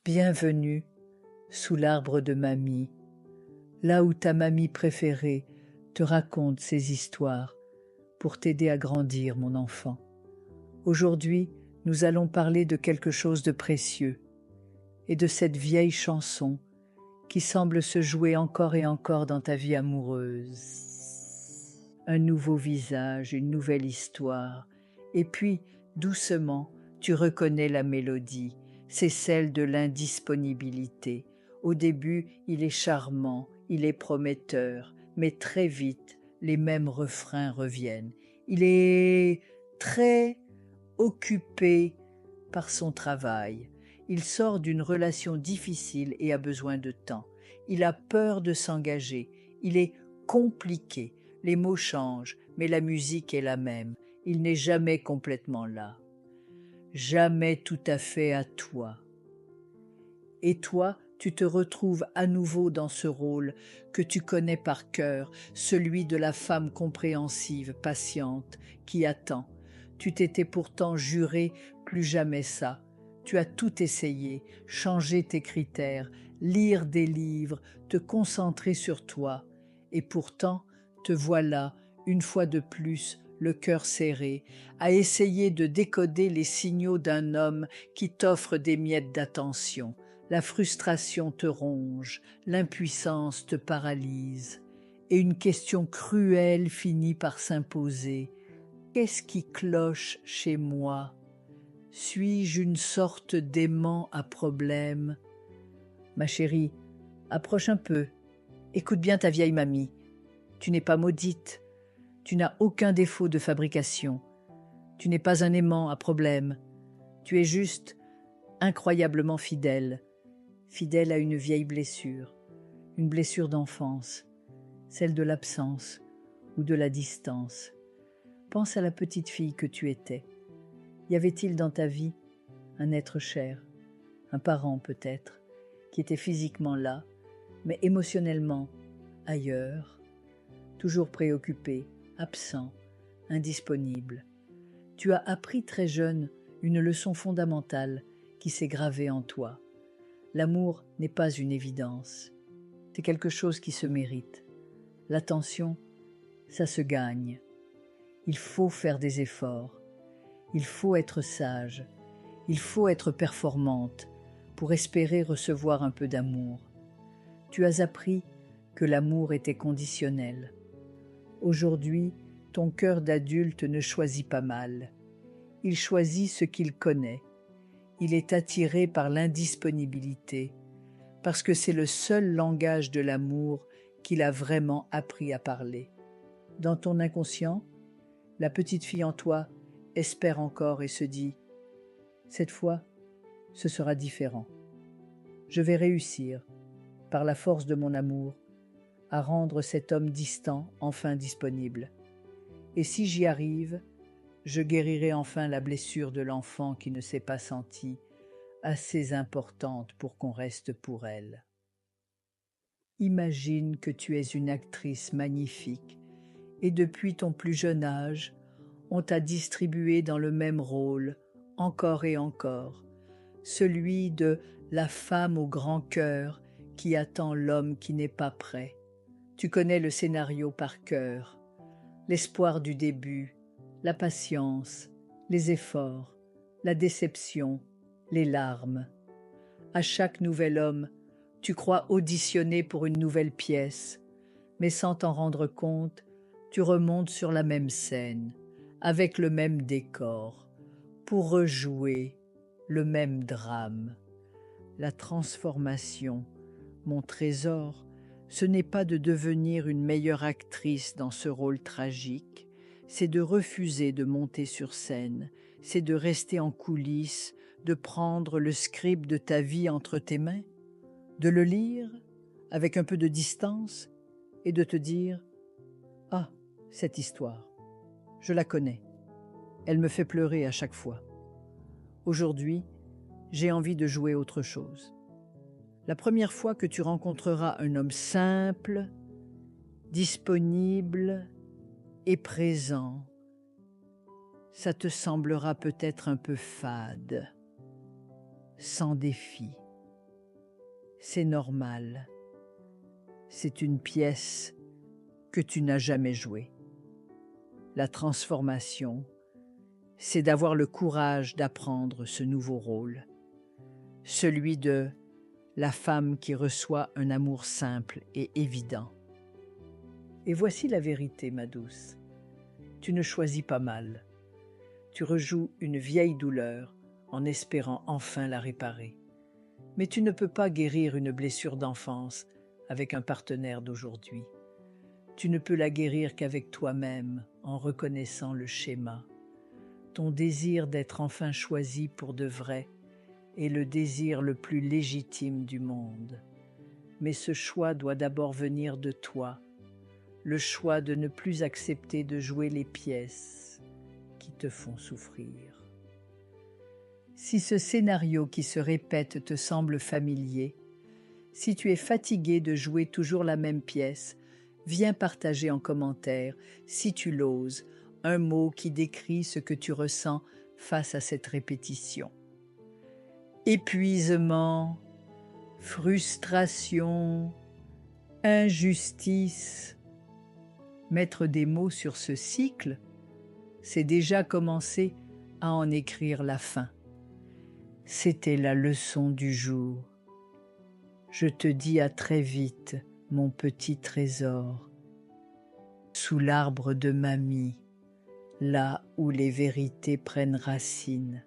Bienvenue sous l'arbre de mamie, là où ta mamie préférée te raconte ses histoires pour t'aider à grandir, mon enfant. Aujourd'hui, nous allons parler de quelque chose de précieux et de cette vieille chanson qui semble se jouer encore et encore dans ta vie amoureuse. Un nouveau visage, une nouvelle histoire, et puis, doucement, tu reconnais la mélodie, c'est celle de l'indisponibilité. Au début, il est charmant, il est prometteur, mais très vite, les mêmes refrains reviennent. Il est très occupé par son travail. Il sort d'une relation difficile et a besoin de temps. Il a peur de s'engager. Il est compliqué. Les mots changent, mais la musique est la même. Il n'est jamais complètement là. Jamais tout à fait à toi. Et toi, tu te retrouves à nouveau dans ce rôle que tu connais par cœur, celui de la femme compréhensive, patiente, qui attend. Tu t'étais pourtant juré plus jamais ça. Tu as tout essayé, changé tes critères, lire des livres, te concentrer sur toi. Et pourtant, te voilà, une fois de plus, le cœur serré, à essayer de décoder les signaux d'un homme qui t'offre des miettes d'attention. La frustration te ronge, l'impuissance te paralyse, et une question cruelle finit par s'imposer. Qu'est-ce qui cloche chez moi? Suis-je une sorte d'aimant à problème? Ma chérie, approche un peu, écoute bien ta vieille mamie. Tu n'es pas maudite, tu n'as aucun défaut de fabrication, tu n'es pas un aimant à problème, tu es juste incroyablement fidèle. Fidèle à une vieille blessure, une blessure d'enfance, celle de l'absence ou de la distance. Pense à la petite fille que tu étais. Y avait-il dans ta vie un être cher, un parent peut-être, qui était physiquement là, mais émotionnellement ailleurs, toujours préoccupé, absent, indisponible? Tu as appris très jeune une leçon fondamentale qui s'est gravée en toi. L'amour n'est pas une évidence, c'est quelque chose qui se mérite. L'attention, ça se gagne. Il faut faire des efforts, il faut être sage, il faut être performante pour espérer recevoir un peu d'amour. Tu as appris que l'amour était conditionnel. Aujourd'hui, ton cœur d'adulte ne choisit pas mal. Il choisit ce qu'il connaît. Il est attiré par l'indisponibilité, parce que c'est le seul langage de l'amour qu'il a vraiment appris à parler. Dans ton inconscient, la petite fille en toi espère encore et se dit « Cette fois, ce sera différent. Je vais réussir, par la force de mon amour, à rendre cet homme distant enfin disponible. Et si j'y arrive, je guérirai enfin la blessure de l'enfant qui ne s'est pas senti assez importante pour qu'on reste pour elle. » Imagine que tu es une actrice magnifique et depuis ton plus jeune âge, on t'a distribué dans le même rôle, encore et encore, celui de la femme au grand cœur qui attend l'homme qui n'est pas prêt. Tu connais le scénario par cœur, l'espoir du début, la patience, les efforts, la déception, les larmes. À chaque nouvel homme, tu crois auditionner pour une nouvelle pièce, mais sans t'en rendre compte, tu remontes sur la même scène, avec le même décor, pour rejouer le même drame. La transformation, mon trésor, ce n'est pas de devenir une meilleure actrice dans ce rôle tragique, c'est de refuser de monter sur scène, c'est de rester en coulisses, de prendre le script de ta vie entre tes mains, de le lire avec un peu de distance et de te dire « Ah, cette histoire, je la connais, elle me fait pleurer à chaque fois. Aujourd'hui, j'ai envie de jouer autre chose. » La première fois que tu rencontreras un homme simple, disponible et présent, ça te semblera peut-être un peu fade, sans défi. c'est normal. C'est une pièce que tu n'as jamais jouée. La transformation, c'est d'avoir le courage d'apprendre ce nouveau rôle, celui de la femme qui reçoit un amour simple et évident. Et voici la vérité, ma douce. Tu ne choisis pas mal. Tu rejoues une vieille douleur en espérant enfin la réparer. Mais tu ne peux pas guérir une blessure d'enfance avec un partenaire d'aujourd'hui. Tu ne peux la guérir qu'avec toi-même en reconnaissant le schéma. Ton désir d'être enfin choisi pour de vrai est le désir le plus légitime du monde. Mais ce choix doit d'abord venir de toi, le choix de ne plus accepter de jouer les pièces qui te font souffrir. Si ce scénario qui se répète te semble familier, si tu es fatigué de jouer toujours la même pièce, viens partager en commentaire, si tu l'oses, un mot qui décrit ce que tu ressens face à cette répétition. Épuisement, frustration, injustice. Mettre des mots sur ce cycle, c'est déjà commencer à en écrire la fin. C'était la leçon du jour. Je te dis à très vite, mon petit trésor, sous l'arbre de mamie, là où les vérités prennent racine.